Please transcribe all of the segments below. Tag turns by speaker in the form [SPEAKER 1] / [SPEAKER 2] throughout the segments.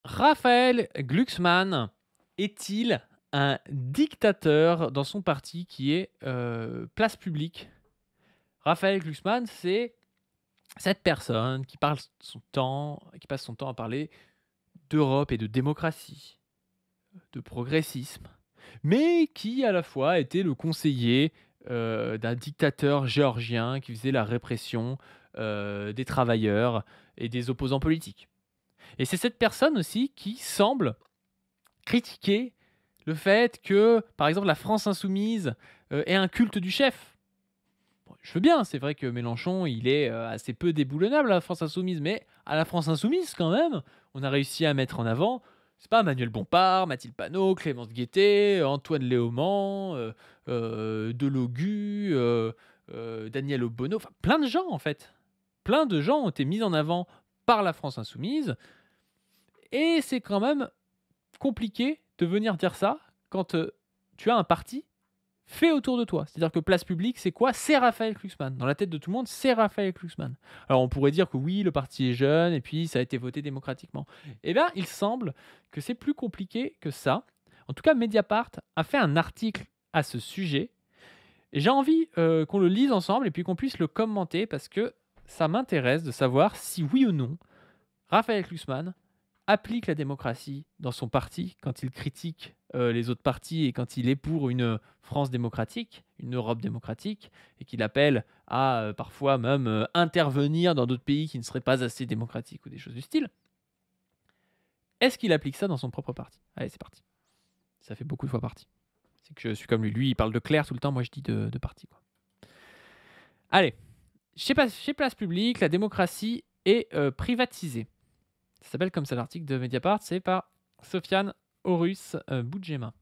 [SPEAKER 1] Raphaël Glucksmann est-il un dictateur dans son parti qui est, Place Publique? Raphaël Glucksmann, c'est cette personne qui passe son temps à parler d'Europe et de démocratie, de progressisme, mais qui à la fois était le conseiller, d'un dictateur géorgien qui faisait la répression, des travailleurs et des opposants politiques. Et c'est cette personne aussi qui semble critiquer le fait que, par exemple, la France insoumise, ait un culte du chef. Bon, je veux bien, c'est vrai que Mélenchon, il est, assez peu déboulonnable à la France insoumise, mais à la France insoumise quand même, on a réussi à mettre en avant, c'est pas Manuel Bompard, Mathilde Panot, Clémence Guettet, Antoine Léaumont, Delogu, Daniel Obono, enfin plein de gens en fait. Plein de gens ont été mis en avant par la France insoumise et c'est quand même compliqué de venir dire ça quand, tu as un parti fait autour de toi. C'est-à-dire que Place Publique, c'est quoi? C'est Raphaël Glucksmann. Dans la tête de tout le monde, c'est Raphaël Glucksmann. Alors on pourrait dire que oui, le parti est jeune et puis ça a été voté démocratiquement. Eh bien, il semble que c'est plus compliqué que ça. En tout cas, Mediapart a fait un article à ce sujet et j'ai envie, qu'on le lise ensemble et puis qu'on puisse le commenter parce que ça m'intéresse de savoir si oui ou non, Raphaël Glucksmann applique la démocratie dans son parti quand il critique, les autres partis et quand il est pour une, France démocratique, une Europe démocratique et qu'il appelle à, parfois même, intervenir dans d'autres pays qui ne seraient pas assez démocratiques ou des choses du style. Est-ce qu'il applique ça dans son propre parti? Allez, c'est parti. Ça fait beaucoup de fois parti. C'est que je suis comme lui. Lui, il parle de clair tout le temps, moi je dis de parti, quoi. Allez, chez Place Publique, la démocratie est, privatisée. Ça s'appelle comme ça l'article de Mediapart, c'est par Sofiane Horus Boudjema.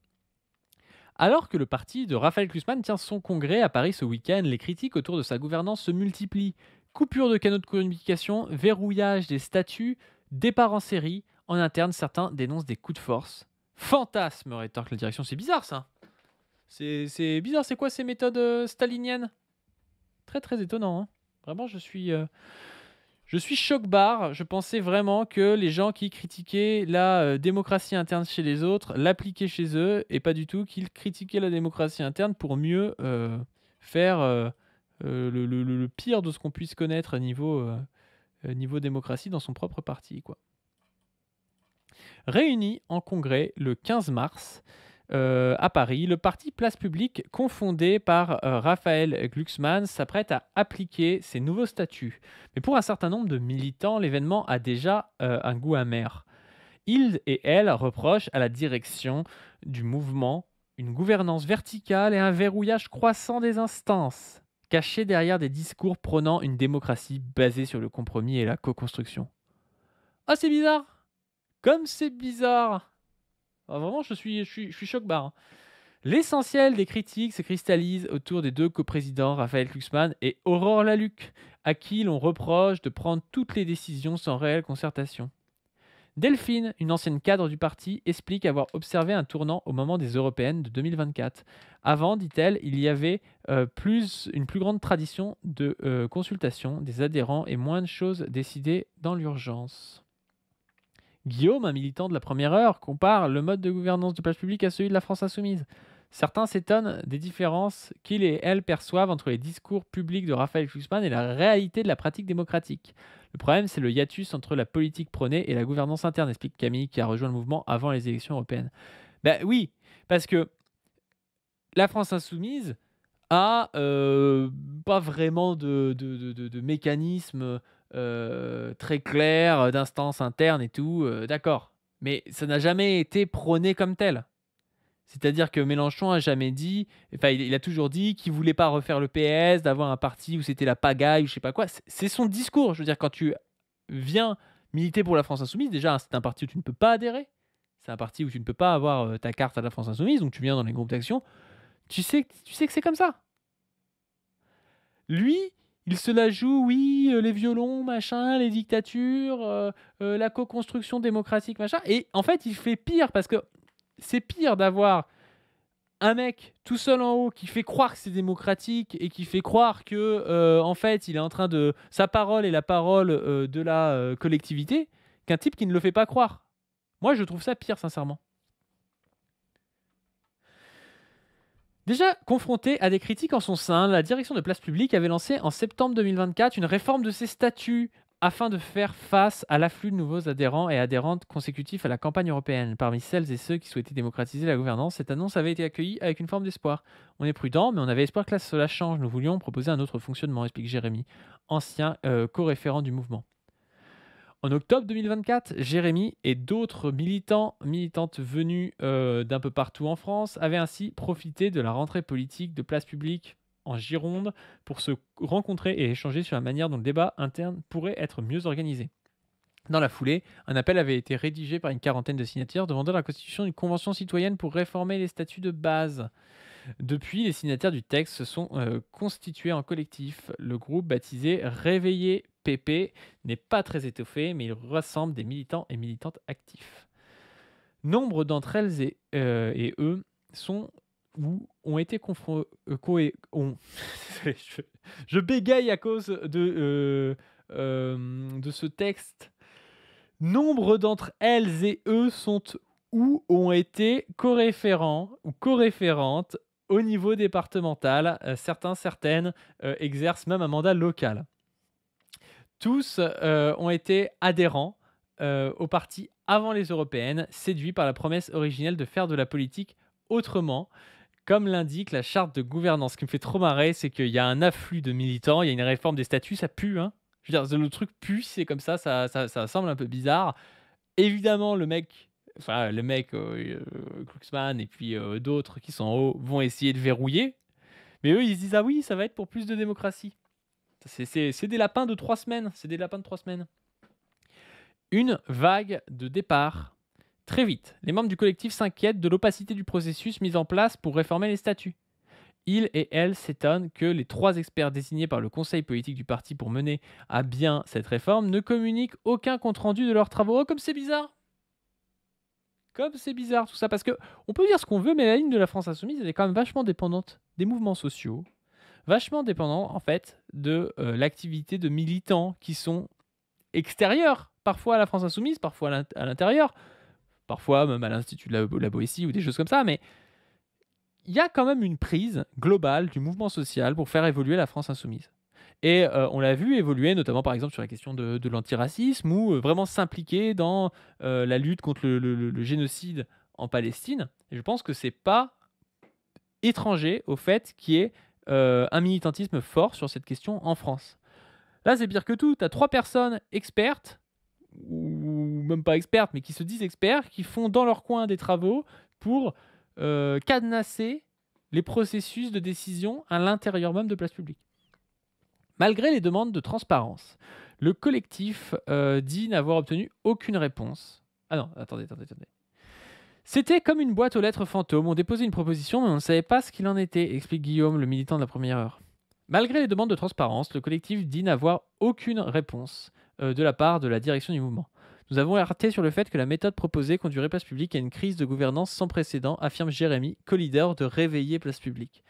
[SPEAKER 1] Alors que le parti de Raphaël Glucksmann tient son congrès à Paris ce week-end, les critiques autour de sa gouvernance se multiplient. Coupure de canaux de communication, verrouillage des statuts, départ en série. En interne, certains dénoncent des coups de force. Fantasme, rétorque la direction. C'est bizarre ça. C'est bizarre, c'est quoi ces méthodes staliniennes? Très très étonnant. Hein. Vraiment, je suis choc-barre. Je pensais vraiment que les gens qui critiquaient la démocratie interne chez les autres l'appliquaient chez eux et pas du tout qu'ils critiquaient la démocratie interne pour mieux faire le pire de ce qu'on puisse connaître niveau démocratie dans son propre parti, quoi. Réuni en congrès le 15 mars à Paris, le parti Place Publique, confondé par Raphaël Glucksmann, s'apprête à appliquer ses nouveaux statuts. Mais pour un certain nombre de militants, l'événement a déjà un goût amer. Ils et elles reprochent à la direction du mouvement une gouvernance verticale et un verrouillage croissant des instances, cachés derrière des discours prônant une démocratie basée sur le compromis et la co-construction. Ah, c'est bizarre! Comme c'est bizarre! Ah, vraiment, je suis choc-barre. Hein. L'essentiel des critiques se cristallise autour des deux coprésidents, Raphaël Glucksmann et Aurore Lalucq, à qui l'on reproche de prendre toutes les décisions sans réelle concertation. Delphine, une ancienne cadre du parti, explique avoir observé un tournant au moment des européennes de 2024. Avant, dit-elle, il y avait une plus grande tradition de consultation des adhérents et moins de choses décidées dans l'urgence. Guillaume, un militant de la première heure, compare le mode de gouvernance de Place Publique à celui de la France insoumise. Certains s'étonnent des différences qu'ils et elles perçoivent entre les discours publics de Raphaël Glucksmann et la réalité de la pratique démocratique. Le problème, c'est le hiatus entre la politique prônée et la gouvernance interne, explique Camille, qui a rejoint le mouvement avant les élections européennes. Ben oui, parce que la France insoumise a pas vraiment de mécanisme très clair, d'instance interne et tout, d'accord. Mais ça n'a jamais été prôné comme tel. C'est-à-dire que Mélenchon a jamais dit, enfin il a toujours dit qu'il voulait pas refaire le PS, d'avoir un parti où c'était la pagaille ou je sais pas quoi. C'est son discours. Je veux dire, quand tu viens militer pour la France insoumise, déjà c'est un parti où tu ne peux pas adhérer. C'est un parti où tu ne peux pas avoir ta carte à la France insoumise, donc tu viens dans les groupes d'action. Tu sais que c'est comme ça. Lui, il se la joue, oui, les violons, machin, les dictatures, la co-construction démocratique, machin. Et en fait, il fait pire parce que c'est pire d'avoir un mec tout seul en haut qui fait croire que c'est démocratique et qui fait croire que, en fait, il est en train de sa parole est la parole de la collectivité, qu'un type qui ne le fait pas croire. Moi, je trouve ça pire, sincèrement. Déjà confrontée à des critiques en son sein, la direction de Place Publique avait lancé en septembre 2024 une réforme de ses statuts afin de faire face à l'afflux de nouveaux adhérents et adhérentes consécutifs à la campagne européenne. Parmi celles et ceux qui souhaitaient démocratiser la gouvernance, cette annonce avait été accueillie avec une forme d'espoir. On est prudent, mais on avait espoir que cela change. Nous voulions proposer un autre fonctionnement, explique Jérémy, ancien co-référent du mouvement. En octobre 2024, Jérémy et d'autres militantes venus d'un peu partout en France avaient ainsi profité de la rentrée politique de Place Publique en Gironde pour se rencontrer et échanger sur la manière dont le débat interne pourrait être mieux organisé. Dans la foulée, un appel avait été rédigé par une quarantaine de signataires demandant la constitution d'une convention citoyenne pour réformer les statuts de base. Depuis, les signataires du texte se sont constitués en collectif. Le groupe baptisé Réveillé PP n'est pas très étoffé, mais il rassemble des militants et militantes actifs. Nombre d'entre elles et eux sont ou ont été confrontés. Je bégaye à cause de ce texte. Nombre d'entre elles et eux sont ou ont été co-référents ou co-référentes au niveau départemental. Certaines exercent même un mandat local. Tous ont été adhérents au parti avant les européennes, séduits par la promesse originelle de faire de la politique autrement. Comme l'indique la charte de gouvernance, ce qui me fait trop marrer, c'est qu'il y a un afflux de militants, il y a une réforme des statuts, ça pue, hein. Je veux dire, le truc pue, c'est comme ça semble un peu bizarre. Évidemment, le mec, Kluxman et puis d'autres qui sont en haut vont essayer de verrouiller. Mais eux, ils se disent, ah oui, ça va être pour plus de démocratie. C'est des lapins de 3 semaines. C'est des lapins de 3 semaines. Une vague de départ. Très vite, les membres du collectif s'inquiètent de l'opacité du processus mis en place pour réformer les statuts. Ils et elles s'étonnent que les 3 experts désignés par le conseil politique du parti pour mener à bien cette réforme ne communiquent aucun compte-rendu de leurs travaux. Oh, comme c'est bizarre! Comme c'est bizarre tout ça, parce que on peut dire ce qu'on veut, mais la ligne de la France Insoumise, elle est quand même vachement dépendante des mouvements sociaux, vachement dépendante en fait de l'activité de militants qui sont extérieurs, parfois à la France Insoumise, parfois à l'intérieur, parfois même à l'Institut de la Boétie ou des choses comme ça, mais il y a quand même une prise globale du mouvement social pour faire évoluer la France Insoumise. Et on l'a vu évoluer, notamment par exemple sur la question de l'antiracisme, ou vraiment s'impliquer dans la lutte contre le génocide en Palestine. Et je pense que c'est pas étranger au fait qu'il y ait un militantisme fort sur cette question en France. Là, c'est pire que tout. Tu as 3 personnes expertes, ou même pas expertes, mais qui se disent experts, qui font dans leur coin des travaux pour cadenasser les processus de décision à l'intérieur même de Place Publique. Malgré les demandes de transparence, le collectif dit n'avoir obtenu aucune réponse. Ah non, attendez. C'était comme une boîte aux lettres fantôme. On déposait une proposition, mais on ne savait pas ce qu'il en était, explique Guillaume, le militant de la première heure. Malgré les demandes de transparence, le collectif dit n'avoir aucune réponse de la part de la direction du mouvement. Nous avons alerté sur le fait que la méthode proposée conduirait Place Publique à une crise de gouvernance sans précédent, affirme Jérémy, co-leader de Réveiller Place Publique.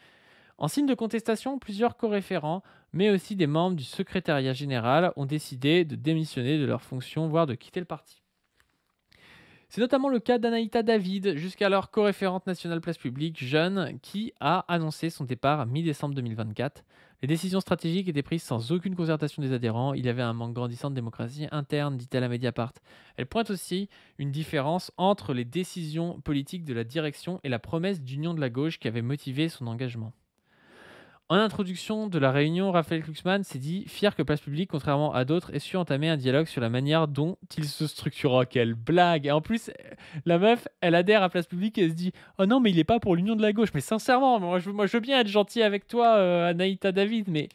[SPEAKER 1] En signe de contestation, plusieurs co-référents, mais aussi des membres du secrétariat général, ont décidé de démissionner de leurs fonctions, voire de quitter le parti. C'est notamment le cas d'Anaïta David, jusqu'alors co-référente nationale Place Publique, jeune, qui a annoncé son départ à mi-décembre 2024. Les décisions stratégiques étaient prises sans aucune concertation des adhérents. Il y avait un manque grandissant de démocratie interne, dit-elle à Mediapart. Elle pointe aussi une différence entre les décisions politiques de la direction et la promesse d'union de la gauche qui avait motivé son engagement. En introduction de la réunion, Raphaël Glucksmann s'est dit fier que Place Publique, contrairement à d'autres, ait su entamer un dialogue sur la manière dont il se structurera. Quelle blague! Et en plus, la meuf, elle adhère à Place Publique et elle se dit oh non, mais il est pas pour l'union de la gauche. Mais sincèrement, moi je veux bien être gentil avec toi, Anaïta David, mais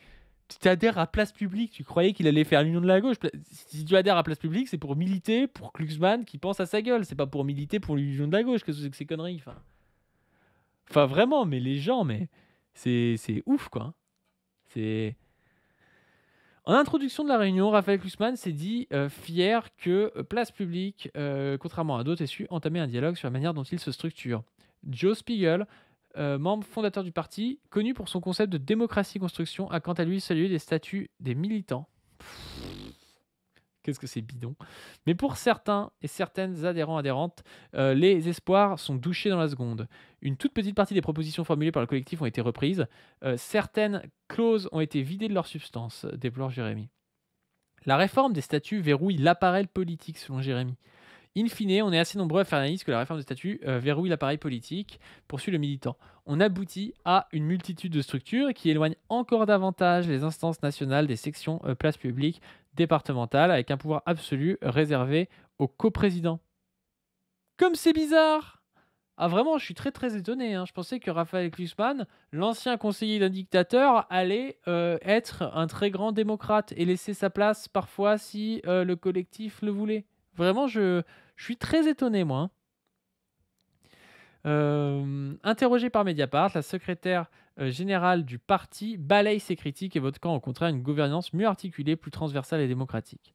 [SPEAKER 1] tu adhères à Place Publique, tu croyais qu'il allait faire l'union de la gauche. Si tu adhères à Place Publique, c'est pour militer pour Glucksmann qui pense à sa gueule. C'est pas pour militer pour l'union de la gauche. Qu'est-ce que c'est que ces conneries? Enfin vraiment, mais les gens, mais. C'est ouf, quoi. C'est... En introduction de la réunion, Raphaël Glucksmann s'est dit fier que Place Publique, contrairement à d'autres, ait su entamer un dialogue sur la manière dont il se structure. Joe Spiegel, membre fondateur du parti, connu pour son concept de démocratie-construction, a quant à lui salué les statuts des militants. Qu'est-ce que c'est bidon. Mais pour certains et certaines adhérents adhérentes, les espoirs sont douchés dans la seconde. Une toute petite partie des propositions formulées par le collectif ont été reprises. Certaines clauses ont été vidées de leur substance, déplore Jérémy. La réforme des statuts verrouille l'appareil politique, selon Jérémy. In fine, on est assez nombreux à faire l'analyse que la réforme des statuts verrouille l'appareil politique, poursuit le militant. On aboutit à une multitude de structures qui éloignent encore davantage les instances nationales des sections places publiques départementales, avec un pouvoir absolu réservé au coprésident. Comme c'est bizarre! Ah vraiment, je suis très très étonné, hein. Je pensais que Raphaël Glucksmann, l'ancien conseiller d'un dictateur, allait être un très grand démocrate et laisser sa place parfois si le collectif le voulait. Vraiment, je suis très étonné, moi, hein. Interrogée par Mediapart, la secrétaire générale du parti balaye ses critiques, évoquant au contraire une gouvernance mieux articulée, plus transversale et démocratique.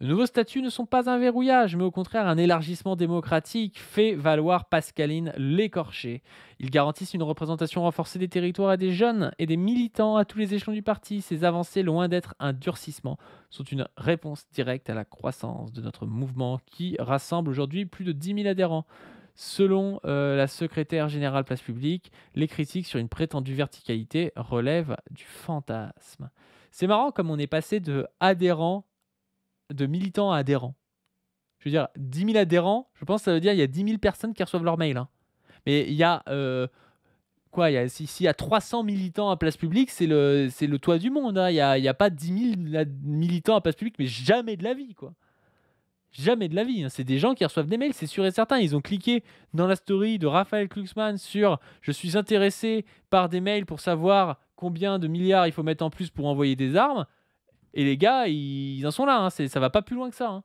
[SPEAKER 1] De nouveaux statuts ne sont pas un verrouillage, mais au contraire un élargissement démocratique, fait valoir Pascaline Lécorché. Ils garantissent une représentation renforcée des territoires et des jeunes et des militants à tous les échelons du parti. Ces avancées, loin d'être un durcissement, sont une réponse directe à la croissance de notre mouvement qui rassemble aujourd'hui plus de 10 000 adhérents. Selon la secrétaire générale Place Publique, les critiques sur une prétendue verticalité relèvent du fantasme. C'est marrant comme on est passé de militants à adhérents. Je veux dire, 10 000 adhérents, je pense que ça veut dire qu'il y a 10 000 personnes qui reçoivent leur mail, hein. Mais il y a, s'il y a 300 militants à Place Publique, c'est le toit du monde, hein. Il y a pas 10 000 militants à Place Publique, mais jamais de la vie, quoi. Jamais de la vie, hein. C'est des gens qui reçoivent des mails, c'est sûr et certain. Ils ont cliqué dans la story de Raphaël Glucksmann sur « Je suis intéressé par des mails pour savoir combien de milliards il faut mettre en plus pour envoyer des armes ». Et les gars, ils en sont là, hein. Ça va pas plus loin que ça, hein.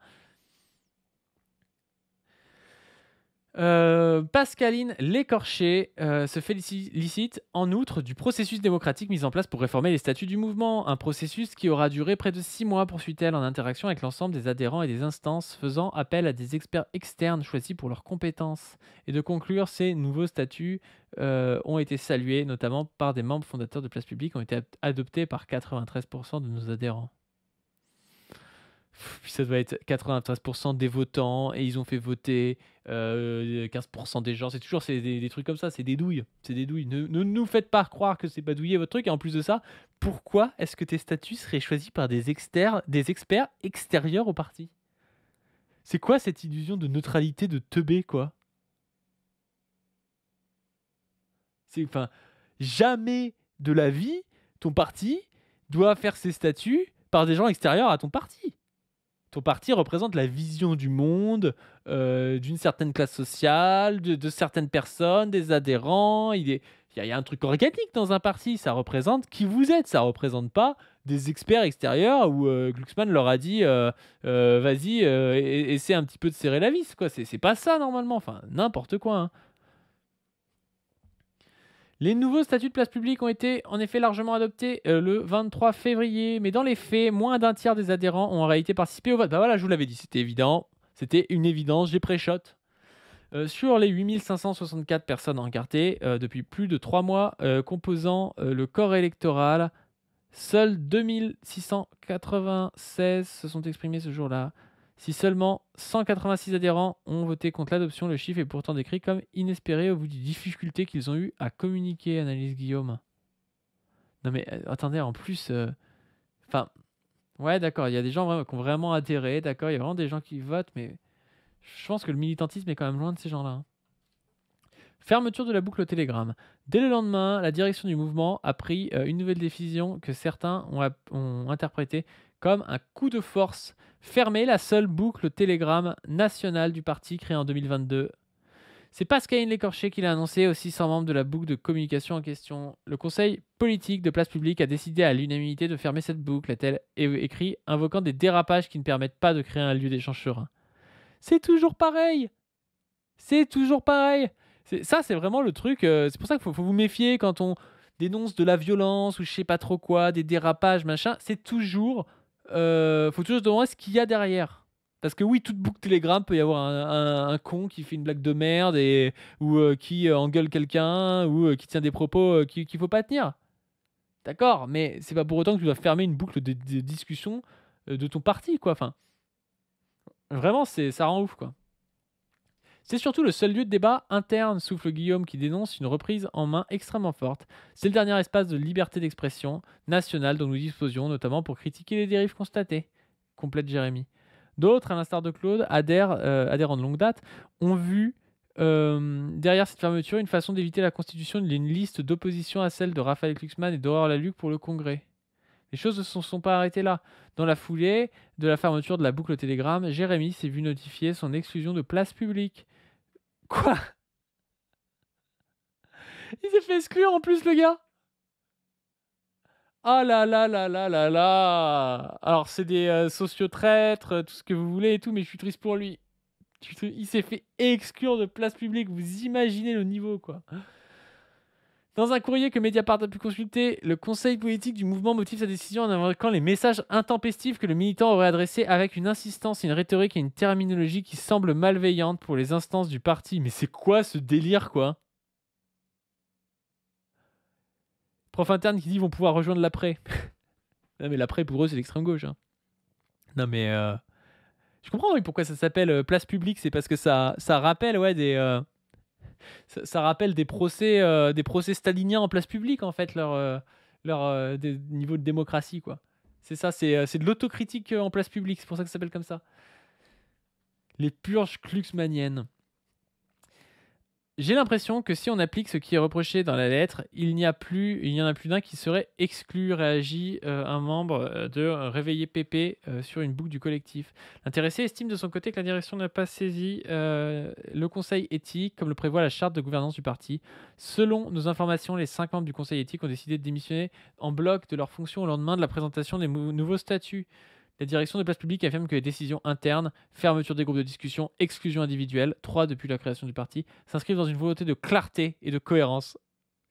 [SPEAKER 1] Pascaline Lécorché se félicite en outre du processus démocratique mis en place pour réformer les statuts du mouvement. Un processus qui aura duré près de 6 mois, poursuit-elle, en interaction avec l'ensemble des adhérents et des instances, faisant appel à des experts externes choisis pour leurs compétences. Et de conclure, ces nouveaux statuts ont été salués, notamment par des membres fondateurs de Place Publique, ont été adoptés par 93% de nos adhérents. Puis ça doit être 93% des votants et ils ont fait voter 15% des gens. C'est toujours des trucs comme ça, c'est des douilles. C'est des douilles. Ne nous faites pas croire que c'est pas douillé votre truc. Et en plus de ça, pourquoi est-ce que tes statuts seraient choisis par des experts extérieurs au parti? C'est quoi cette illusion de neutralité de teubé, quoi? Enfin, jamais de la vie, ton parti doit faire ses statuts par des gens extérieurs à ton parti. Ton parti représente la vision du monde, d'une certaine classe sociale, de certaines personnes, des adhérents. Il y a un truc organique dans un parti, ça représente qui vous êtes, ça représente pas des experts extérieurs où Glucksmann leur a dit vas-y, essaie un petit peu de serrer la vis, quoi. C'est pas ça normalement, enfin n'importe quoi, hein. Les nouveaux statuts de place publique ont été en effet largement adoptés le 23 février, mais dans les faits, moins d'un tiers des adhérents ont en réalité participé au vote. Bah voilà, je vous l'avais dit, c'était évident, c'était une évidence, j'ai pré-shot. Sur les 8564 personnes encartées depuis plus de 3 mois composant le corps électoral, seuls 2696 se sont exprimés ce jour-là. Si seulement 186 adhérents ont voté contre l'adoption, le chiffre est pourtant décrit comme inespéré au vu des difficultés qu'ils ont eu à communiquer, analyse Guillaume. Non mais attendez, en plus... Enfin, ouais d'accord, il y a des gens qui ont vraiment adhéré, d'accord, il y a vraiment des gens qui votent, mais je pense que le militantisme est quand même loin de ces gens-là, hein. Fermeture de la boucle Telegram. Dès le lendemain, la direction du mouvement a pris une nouvelle décision que certains ont interprétée comme un coup de force. Fermer la seule boucle Telegram nationale du parti créée en 2022. C'est Pascaline Lécorché qui l'a annoncé, aussi 600 membres de la boucle de communication en question. Le conseil politique de Place Publique a décidé à l'unanimité de fermer cette boucle, a-t-elle écrit, invoquant des dérapages qui ne permettent pas de créer un lieu d'échange serein. C'est toujours pareil. C'est toujours pareil. Ça, c'est vraiment le truc. C'est pour ça qu'il faut vous méfier quand on dénonce de la violence ou je sais pas trop quoi, des dérapages, machin. C'est toujours... faut toujours se demander ce qu'il y a derrière. Parce que oui, toute boucle Telegram peut y avoir un con qui fait une blague de merde ou qui engueule quelqu'un ou qui tient des propos qu'il faut pas tenir. D'accord, mais c'est pas pour autant que tu dois fermer une boucle de discussion de ton parti, quoi. Enfin, Vraiment, ça rend ouf, quoi. C'est surtout le seul lieu de débat interne, souffle Guillaume, qui dénonce une reprise en main extrêmement forte. C'est le dernier espace de liberté d'expression nationale dont nous disposions, notamment pour critiquer les dérives constatées, complète Jérémy. D'autres, à l'instar de Claude, adhérents de longue date, ont vu derrière cette fermeture une façon d'éviter la constitution d'une liste d'opposition à celle de Raphaël Glucksmann et d'Aurore Lalucque pour le Congrès. Les choses ne se sont pas arrêtées là. Dans la foulée de la fermeture de la boucle Telegram, Jérémy s'est vu notifier son exclusion de place publique. Quoi? Il s'est fait exclure en plus, le gars. Ah là là là là là là. Alors, c'est des sociotraîtres, tout ce que vous voulez et tout, mais je suis triste pour lui. Il s'est fait exclure de place publique. Vous imaginez le niveau, quoi. Dans un courrier que Mediapart a pu consulter, le conseil politique du mouvement motive sa décision en invoquant les messages intempestifs que le militant aurait adressés avec une insistance, une rhétorique et une terminologie qui semblent malveillantes pour les instances du parti. Mais c'est quoi ce délire, quoi? Prof interne qui dit vont pouvoir rejoindre l'après. Non mais l'après pour eux c'est l'extrême gauche. Hein. Non mais je comprends oui, pourquoi ça s'appelle place publique, c'est parce que ça rappelle ça rappelle des procès staliniens en place publique en fait leur niveau de démocratie quoi. C'est ça, c'est de l'autocritique en place publique, c'est pour ça que ça s'appelle comme ça. Les purges Glucksmanniennes. J'ai l'impression que si on applique ce qui est reproché dans la lettre, il y en a plus d'un qui serait exclu, réagit un membre de Réveiller Pépé sur une boucle du collectif. L'intéressé estime de son côté que la direction n'a pas saisi le conseil éthique, comme le prévoit la charte de gouvernance du parti. Selon nos informations, les 5 membres du conseil éthique ont décidé de démissionner en bloc de leurs fonctions au lendemain de la présentation des nouveaux statuts. La direction des places publiques affirme que les décisions internes, fermeture des groupes de discussion, exclusion individuelle, 3 depuis la création du parti, s'inscrivent dans une volonté de clarté et de cohérence.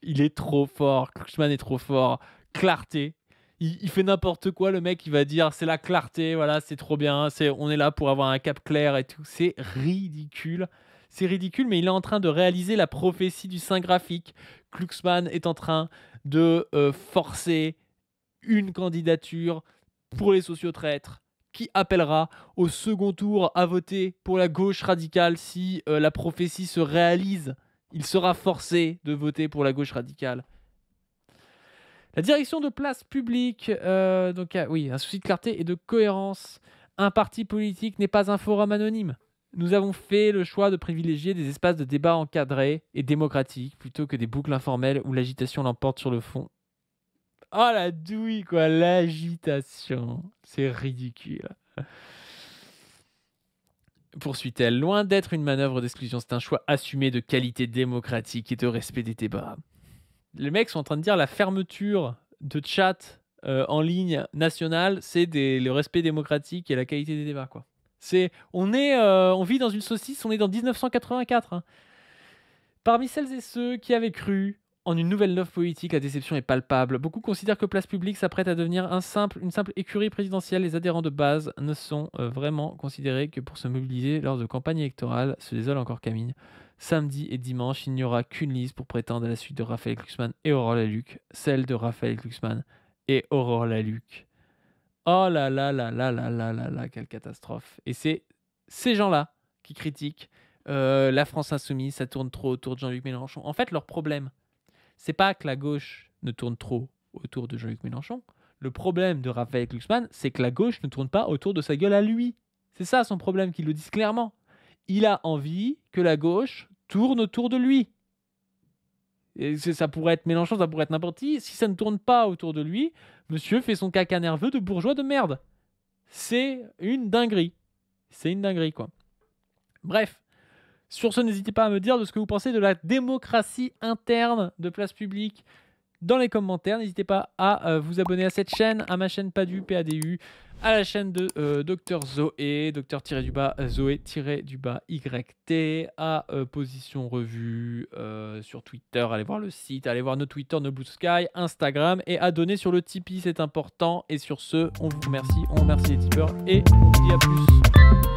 [SPEAKER 1] Il est trop fort, Glucksmann est trop fort. Clarté. Il fait n'importe quoi, le mec, il va dire c'est la clarté, voilà, c'est trop bien, on est là pour avoir un cap clair et tout. C'est ridicule. C'est ridicule, mais il est en train de réaliser la prophétie du Saint graphique. Glucksmann est en train de forcer une candidature pour les sociotraîtres, qui appellera au second tour à voter pour la gauche radicale si la prophétie se réalise. Il sera forcé de voter pour la gauche radicale. La direction de place publique, oui, un souci de clarté et de cohérence. Un parti politique n'est pas un forum anonyme. Nous avons fait le choix de privilégier des espaces de débat encadrés et démocratiques plutôt que des boucles informelles où l'agitation l'emporte sur le fond. Oh la douille quoi, l'agitation. C'est ridicule. Poursuit-elle, loin d'être une manœuvre d'exclusion, c'est un choix assumé de qualité démocratique et de respect des débats. Les mecs sont en train de dire la fermeture de chat en ligne nationale, c'est le respect démocratique et la qualité des débats quoi. On vit dans une saucisse, on est dans 1984. Hein. Parmi celles et ceux qui avaient cru en une nouvelle offre politique, la déception est palpable. Beaucoup considèrent que Place Publique s'apprête à devenir une simple écurie présidentielle. Les adhérents de base ne sont vraiment considérés que pour se mobiliser lors de campagnes électorales, se désole encore Camille. Samedi et dimanche, il n'y aura qu'une liste pour prétendre à la suite de Raphaël Glucksmann et Aurore Lalucque, celle de Raphaël Glucksmann et Aurore Lalucque. Oh là là là là là là là là, quelle catastrophe. Et c'est ces gens-là qui critiquent la France insoumise, ça tourne trop autour de Jean-Luc Mélenchon. En fait, leur problème, c'est pas que la gauche ne tourne trop autour de Jean-Luc Mélenchon. Le problème de Raphaël Glucksmann, c'est que la gauche ne tourne pas autour de sa gueule à lui. C'est ça son problème, qu'ils le disent clairement. Il a envie que la gauche tourne autour de lui. Et ça pourrait être Mélenchon, ça pourrait être n'importe qui. Si ça ne tourne pas autour de lui, monsieur fait son caca nerveux de bourgeois de merde. C'est une dinguerie. C'est une dinguerie, quoi. Bref. Sur ce, n'hésitez pas à me dire de ce que vous pensez de la démocratie interne de Place Publique dans les commentaires. N'hésitez pas à vous abonner à cette chaîne, à ma chaîne Padu, PADU, à la chaîne de Dr Zoé, Zoé-YT, à Position Revue sur Twitter. Allez voir le site, allez voir nos Twitter, nos Blue Sky, Instagram et à donner sur le Tipeee, c'est important. Et sur ce, on vous remercie, on remercie les tipeurs et on vous dit à plus.